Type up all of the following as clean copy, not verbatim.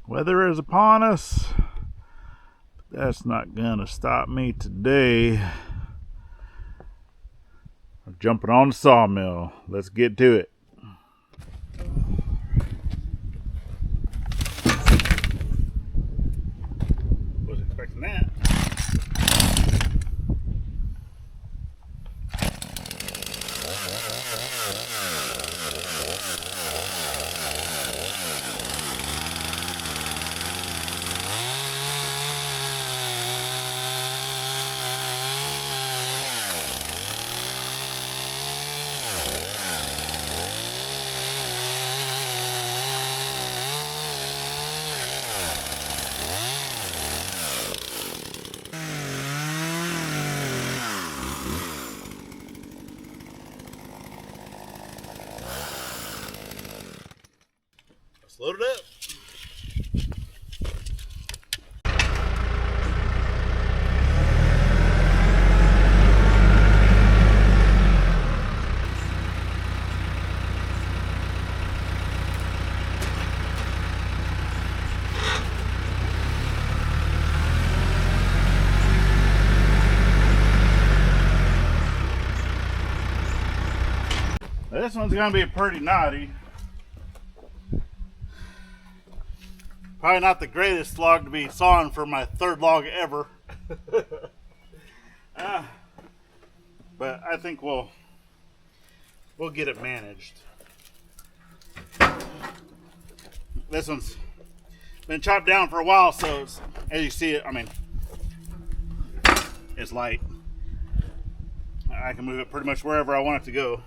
Weather is upon us. That's not gonna stop me today. I'm jumping on the sawmill. Let's get to it. Wasn't expecting that. Let's load it up. This one's gonna be pretty naughty. Probably not the greatest log to be sawing for my third log ever. But I think we'll get it managed. This one's been chopped down for a while, so it's, as you see it, I mean, it's light. I can move it pretty much wherever I want it to go.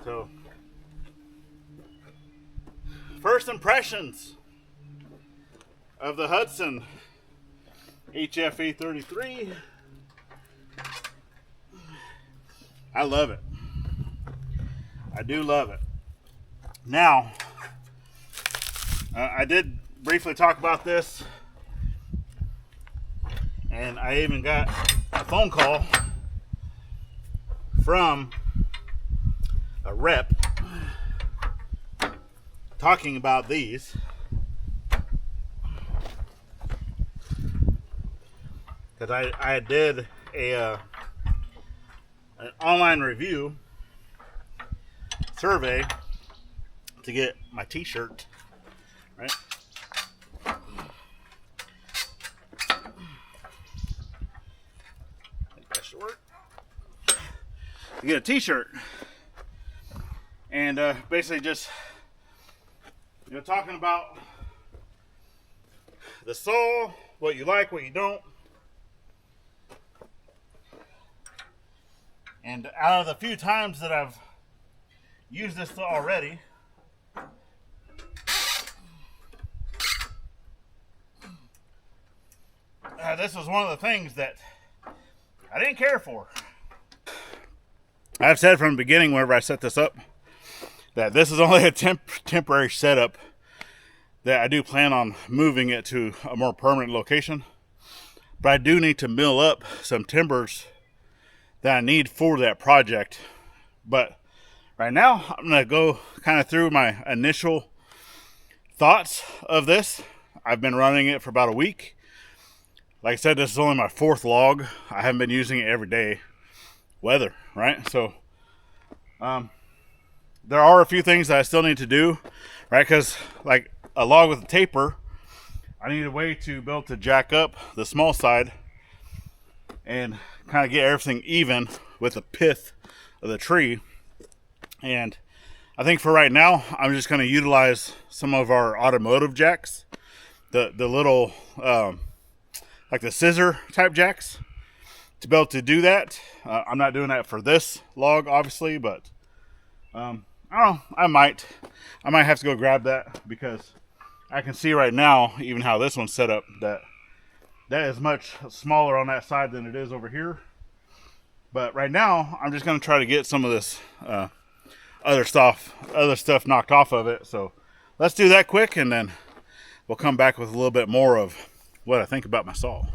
So, first impressions of the Hud-Son HFE-33. I love it. I do love it. Now, I did briefly talk about this, and I even got a phone call from a rep talking about these, because I did an online review survey to get my t-shirt, right? I think that should work. To get a t-shirt. And basically just, you know, talking about the saw, what you like, what you don't. And out of the few times that I've used this saw already, this was one of the things that I didn't care for. I've said from the beginning whenever I set this up that this is only a temporary setup, that I do plan on moving it to a more permanent location. But I do need to mill up some timbers that I need for that project. But right now, I'm going to go kind of through my initial thoughts of this. I've been running it for about a week. Like I said, this is only my fourth log. I haven't been using it every day. Weather, right? So, there are a few things that I still need to do, right? Because like a log with a taper, I need a way to be able to jack up the small side and kind of get everything even with the pith of the tree. And I think for right now, I'm just going to utilize some of our automotive jacks, the little like the scissor type jacks, to be able to do that. I'm not doing that for this log, obviously, but I don't know, I might have to go grab that, because I can see right now, even how this one's set up, that is much smaller on that side than it is over here. But right now, I'm just going to try to get some of this other stuff knocked off of it. So let's do that quick, and then we'll come back with a little bit more of what I think about my saw.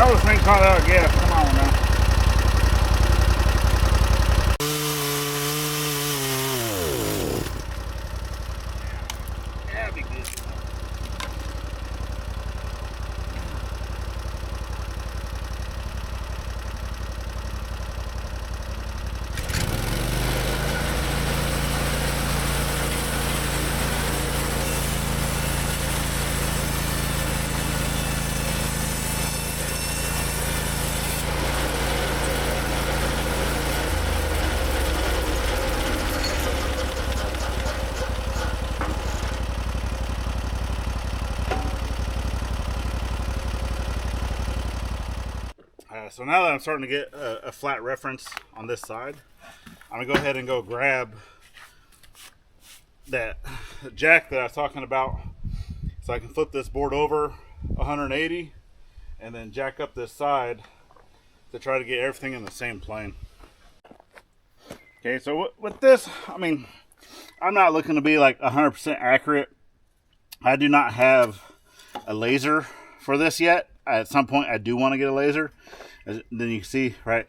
Oh, this thing caught out of gas. Come on now. That'd be good. So now that I'm starting to get a flat reference on this side, I'm gonna go ahead and go grab that jack that I was talking about, so I can flip this board over 180 and then jack up this side to try to get everything in the same plane. Okay, so with this, I mean, I'm not looking to be like 100% accurate. I do not have a laser for this yet. At some point I do want to get a laser. Then you can see, right,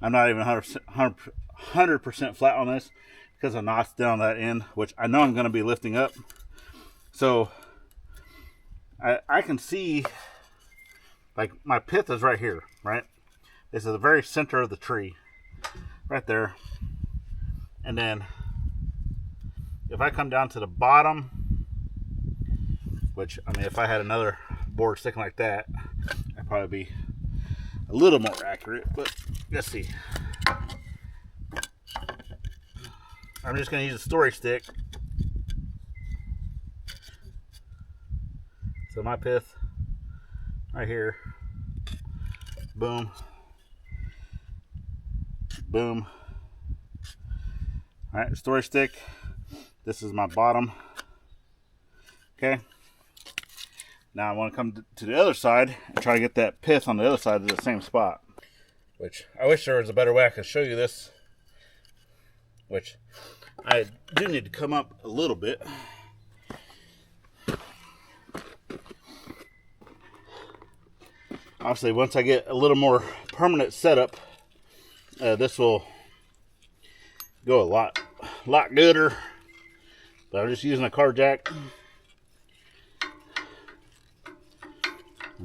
I'm not even 100% flat on this because of knots down that end, which I know I'm going to be lifting up. So I can see, like, my pith is right here, right? This is the very center of the tree, right there. And then if I come down to the bottom, which, I mean, if I had another board sticking like that, I'd probably be a little more accurate, but let's see. I'm just going to use a story stick. So my pith right here, boom, boom. All right, story stick. This is my bottom. Okay. Now I want to come to the other side and try to get that pith on the other side of the same spot. Which, I wish there was a better way I could show you this. Which, I do need to come up a little bit. Obviously, once I get a little more permanent setup, this will go a lot gooder. But I'm just using a car jack.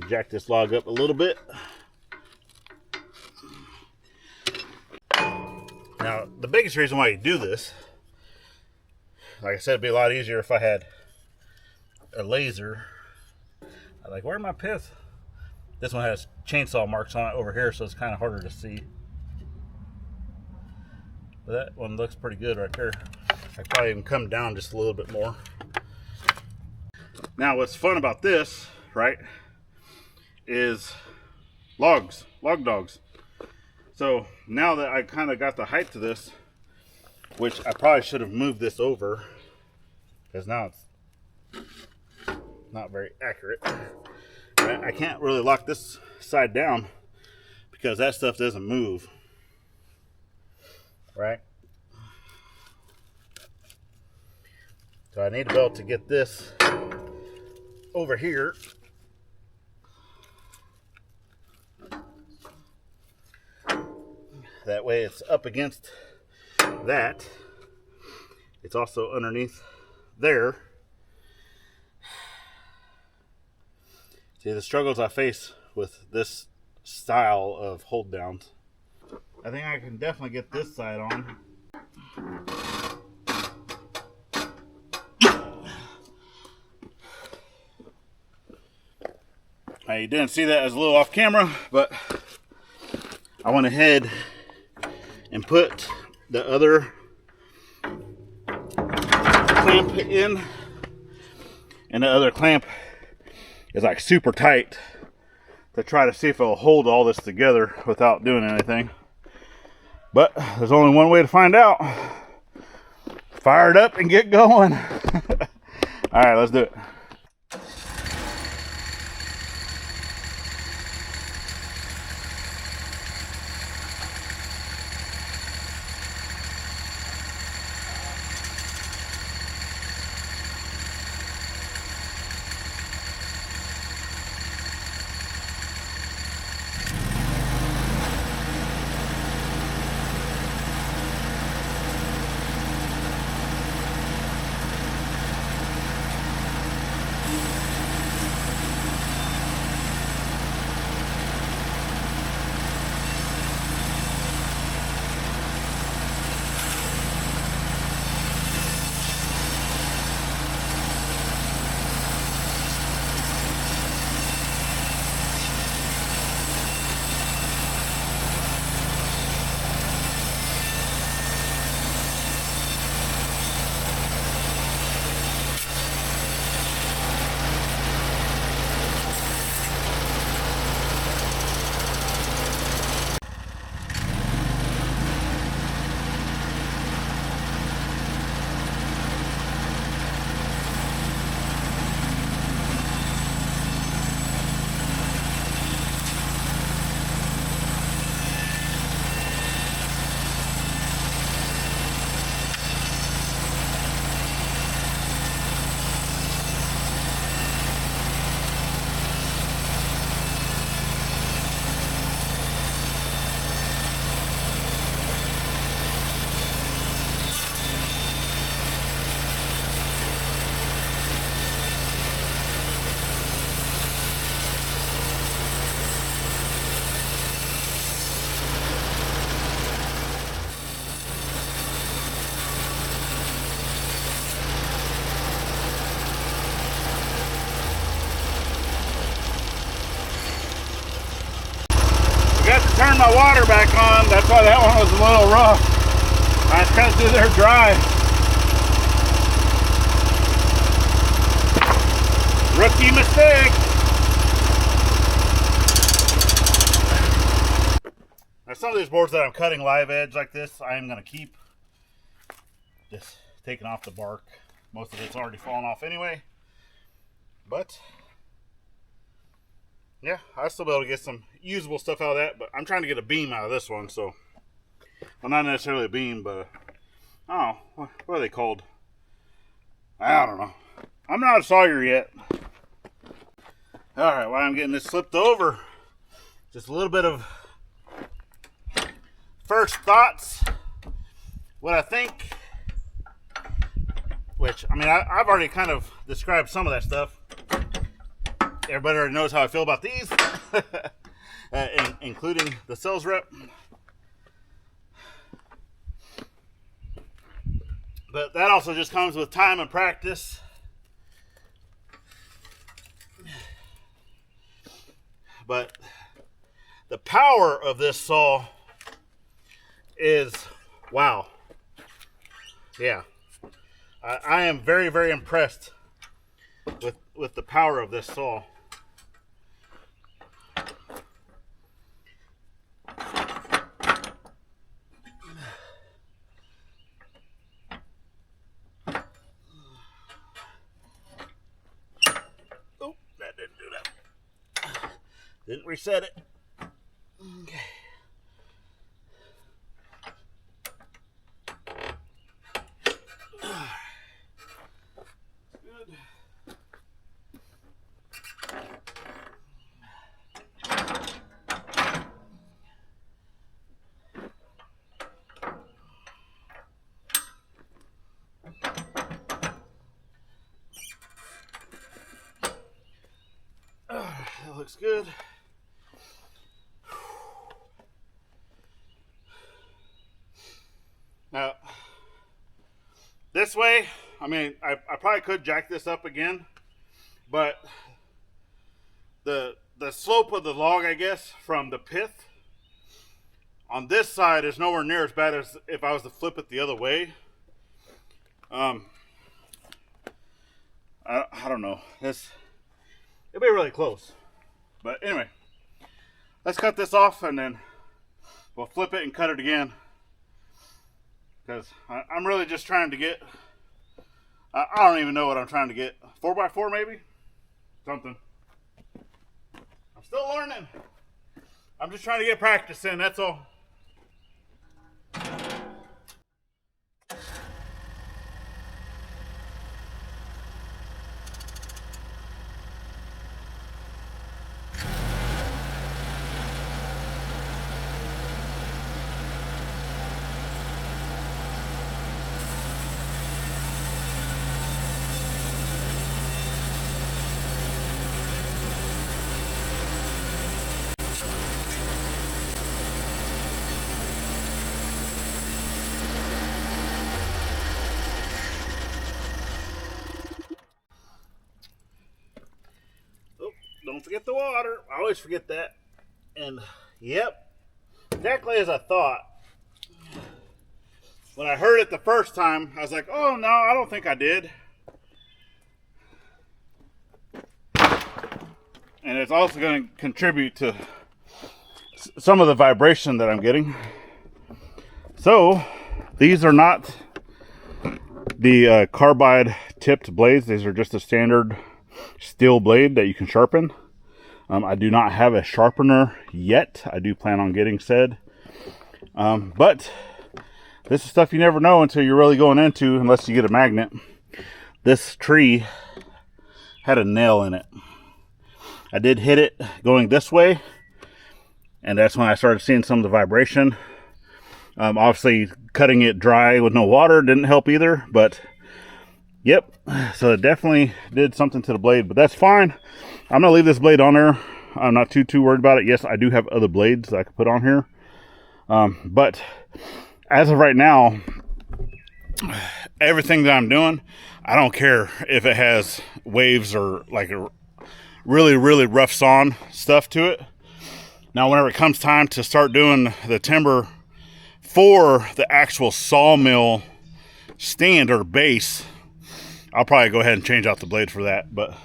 Jack this log up a little bit. Now, the biggest reason why you do this, like I said, it'd be a lot easier if I had a laser. I'm like, where's my pith? This one has chainsaw marks on it over here, so it's kind of harder to see. But that one looks pretty good right there. I probably even come down just a little bit more. Now, what's fun about this, right, is log dogs. So now that I kind of got the height to this, which I probably should have moved this over, because now it's not very accurate. I can't really lock this side down because that stuff doesn't move, right? So I need to be able to get this over here. That way it's up against that. It's also underneath there. See the struggles I face with this style of hold downs. I think I can definitely get this side on. You didn't see that as a little off camera, but I went ahead and put the other clamp in, and the other clamp is like super tight to try to see if it'll hold all this together without doing anything. But there's only one way to find out. Fire it up and get going. All right, let's do it. forgot to turn my water back on. That's why that one was a little rough. I was cut through there dry. Rookie mistake. Now some of these boards that I'm cutting live edge like this, I am going to keep. Just taking off the bark. Most of it's already fallen off anyway. But yeah, I'll still be able to get some usable stuff out of that. But I'm trying to get a beam out of this one. So, well, not necessarily a beam, but oh, what are they called? I don't know. I'm not a sawyer yet. Alright, while I'm getting this flipped over, just a little bit of first thoughts. What I think, which, I mean, I've already kind of described some of that stuff. Everybody already knows how I feel about these, including the sales rep. But that also just comes with time and practice. But the power of this saw is, wow. Yeah. I am very, very impressed with the power of this saw. Oh, that didn't do that. Didn't reset it. Okay. Good. That looks good. Now, this way, I mean, I probably could jack this up again, but the slope of the log, I guess, from the pith on this side is nowhere near as bad as if I was to flip it the other way. I don't know. It'll be really close. But anyway, let's cut this off and then we'll flip it and cut it again. Because I'm really just trying to get, I don't even know what I'm trying to get. 4x4 maybe? Something. I'm still learning. I'm just trying to get practice in, that's all. Don't forget the water. I always forget that. And yep, exactly as I thought. When I heard it the first time, I was like, oh no, I don't think I did. And it's also going to contribute to some of the vibration that I'm getting. So these are not the carbide tipped blades. These are just a standard steel blade that you can sharpen. I do not have a sharpener yet. I do plan on getting said. But this is stuff you never know until you're really going into, unless you get a magnet. This tree had a nail in it. I did hit it going this way, and that's when I started seeing some of the vibration. Obviously, cutting it dry with no water didn't help either, but yep, so it definitely did something to the blade, but that's fine. I'm gonna leave this blade on there. I'm not too worried about it. Yes, I do have other blades that I could put on here, but as of right now, everything that I'm doing, I don't care if it has waves or like a really rough sawn stuff to it. Now, whenever it comes time to start doing the timber for the actual sawmill stand or base, I'll probably go ahead and change out the blade for that. But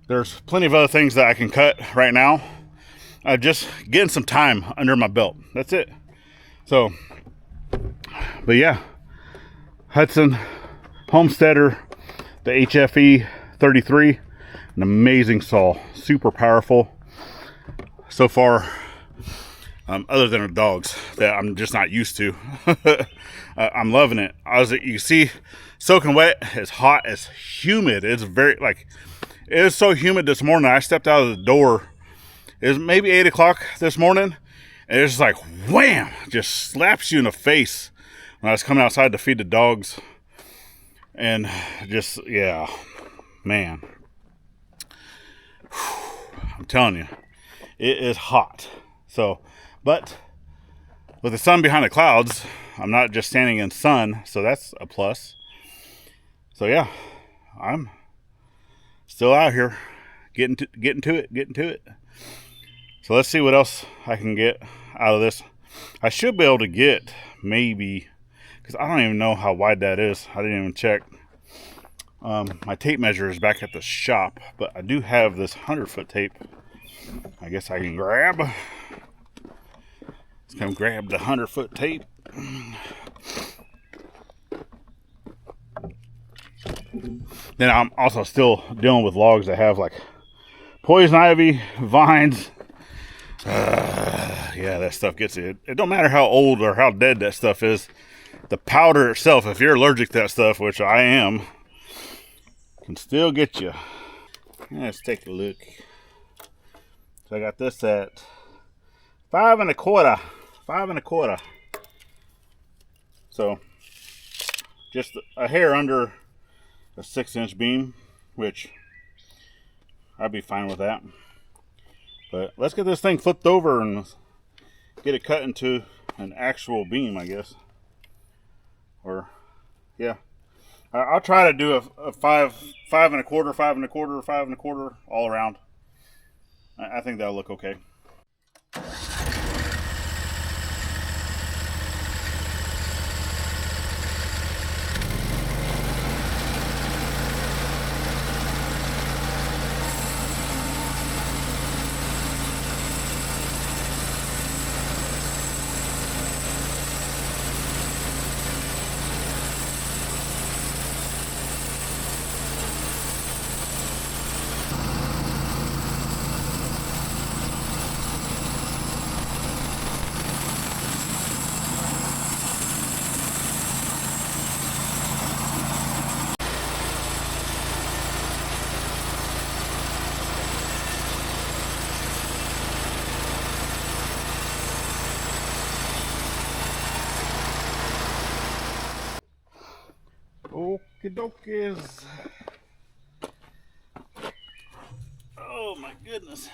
there's plenty of other things that I can cut right now. I'm just getting some time under my belt. That's it. So, but yeah, Hud-Son Homesteader, the HFE-33, an amazing saw, super powerful. So far, other than the dogs that I'm just not used to. I'm loving it. You see, soaking wet, it's hot, it's humid. It's very, like, it was so humid this morning. I stepped out of the door. It was maybe 8 o'clock this morning, and it's just like, wham, just slaps you in the face when I was coming outside to feed the dogs. And just, yeah, man, I'm telling you, it is hot. So, but with the sun behind the clouds, I'm not just standing in sun, so that's a plus. So yeah, I'm still out here getting to it. So let's see what else I can get out of this. I should be able to get maybe, because I don't even know how wide that is. I didn't even check. My tape measure is back at the shop, but I do have this 100-foot tape. I guess I can grab. Let's come grab the 100-foot tape. Then I'm also still dealing with logs that have like poison ivy, vines. Yeah, that stuff gets it. It don't matter how old or how dead that stuff is. The powder itself, if you're allergic to that stuff, which I am, can still get you. Let's take a look. So I got this at 5 1/4. So just a hair under a 6-inch beam, which I'd be fine with that. But let's get this thing flipped over and get it cut into an actual beam, I guess. Or, yeah. I'll try to do a 5 1/4, 5 1/4, 5 1/4 all around. I think that'll look okay. Okie dokies. Oh my goodness.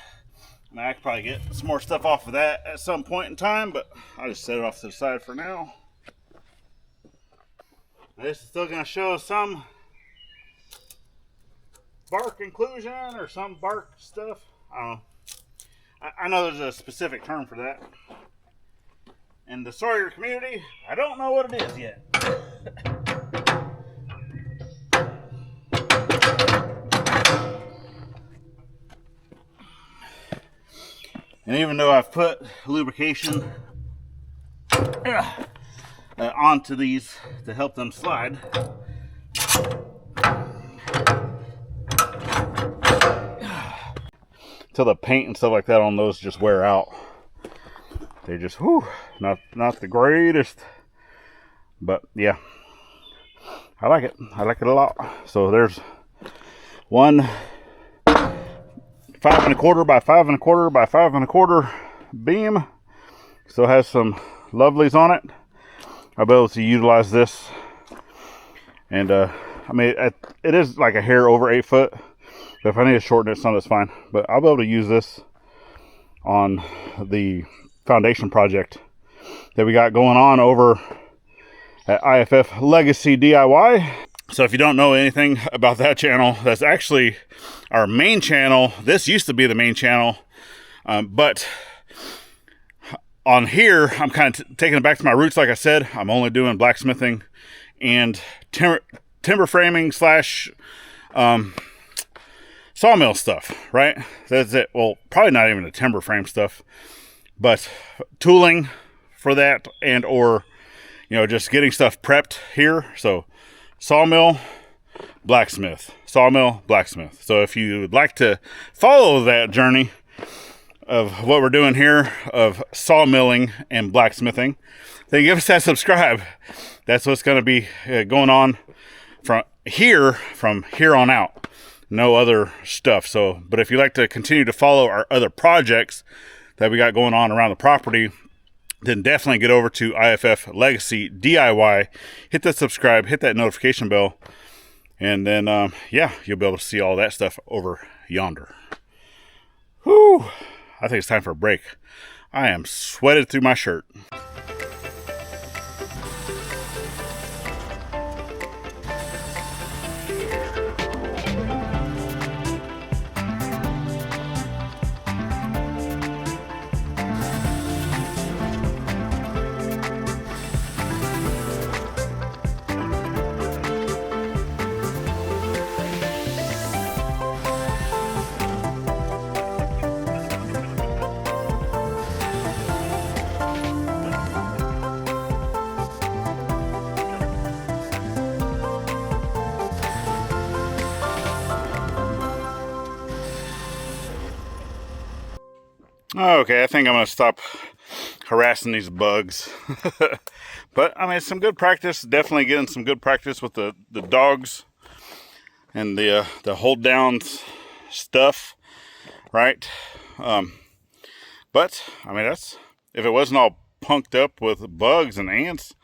I mean, I could probably get some more stuff off of that at some point in time, but I'll just set it off to the side for now. This is still going to show some bark inclusion or some bark stuff. I don't know. I know there's a specific term for that. In the Sawyer community, I don't know what it is yet. And even though I've put lubrication onto these to help them slide, till the paint and stuff like that on those just wear out. They just, whew, not the greatest. But yeah, I like it. I like it a lot. So there's one 5 1/4 by 5 1/4 by 5 1/4 beam. Still has some lovelies on it. I'll be able to utilize this. And I mean, it is like a hair over 8 foot. But if I need to shorten it some, that's fine. But I'll be able to use this on the foundation project that we got going on over at IFF Legacy DIY. So if you don't know anything about that channel, that's actually our main channel. This used to be the main channel, but on here, I'm kind of taking it back to my roots. Like I said, I'm only doing blacksmithing and timber framing slash sawmill stuff, right? That's it. Well, probably not even the timber frame stuff, but tooling for that, and or just getting stuff prepped here. So sawmill, blacksmith, sawmill, blacksmith. So if you'd like to follow that journey of what we're doing here of sawmilling and blacksmithing, then give us that subscribe. That's what's going to be going on from here on out. No other stuff. So, but if you'd like to continue to follow our other projects that we got going on around the property, then definitely get over to IFF Legacy DIY, hit that subscribe, hit that notification bell, and then yeah, you'll be able to see all that stuff over yonder. Whew, I think it's time for a break. I am sweated through my shirt. Okay, I think I'm going to stop harassing these bugs. But, I mean, it's some good practice. Definitely getting some good practice with the dogs and the hold down stuff, right? But, I mean, if it wasn't all punked up with bugs and ants,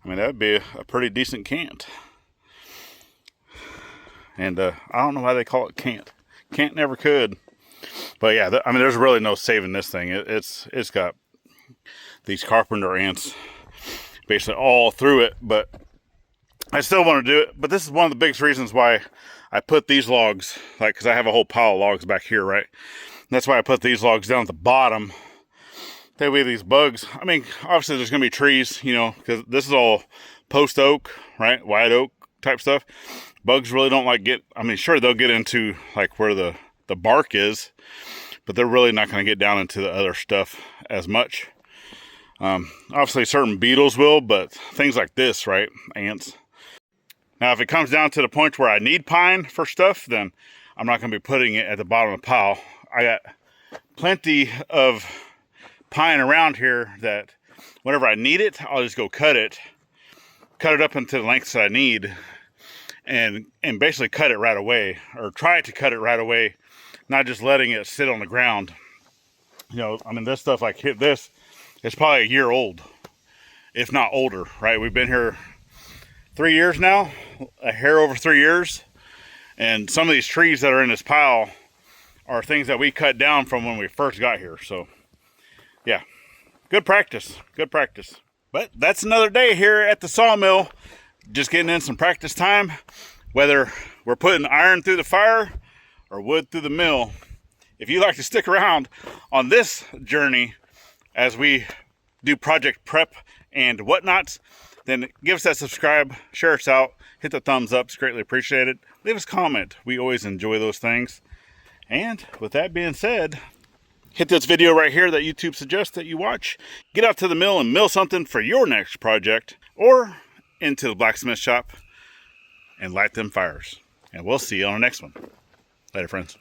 I mean, that'd be a pretty decent cant. And I don't know why they call it cant. Cant never could. But yeah, I mean, there's really no saving this thing. It's got these carpenter ants basically all through it, but I still want to do it. But this is one of the biggest reasons why I put these logs, like, because I have a whole pile of logs back here, right? And that's why I put these logs down at the bottom. That way these bugs, I mean, obviously there's going to be trees, because this is all post oak, right? White oak type stuff. Bugs really don't I mean, sure, they'll get into like where the bark is, but they're really not going to get down into the other stuff as much. Obviously certain beetles will, but things like this, right, ants. Now if it comes down to the point where I need pine for stuff, then I'm not going to be putting it at the bottom of the pile. I got plenty of pine around here that whenever I need it, I'll just go cut it up into the lengths that I need, and basically cut it right away, or try to cut it right away, not just letting it sit on the ground. I mean, this stuff like this, it's probably a year old, if not older, right? We've been here 3 years now, a hair over 3 years. And some of these trees that are in this pile are things that we cut down from when we first got here. So yeah, good practice, good practice. But that's another day here at the sawmill, just getting in some practice time, whether we're putting iron through the fire or wood through the mill. If you'd like to stick around on this journey as we do project prep and whatnot, then give us that subscribe, share us out, hit the thumbs up, it's greatly appreciated. Leave us a comment, we always enjoy those things. And with that being said, hit this video right here that YouTube suggests that you watch. Get out to the mill and mill something for your next project, or into the blacksmith shop and light them fires. And we'll see you on the next one. Later, friends.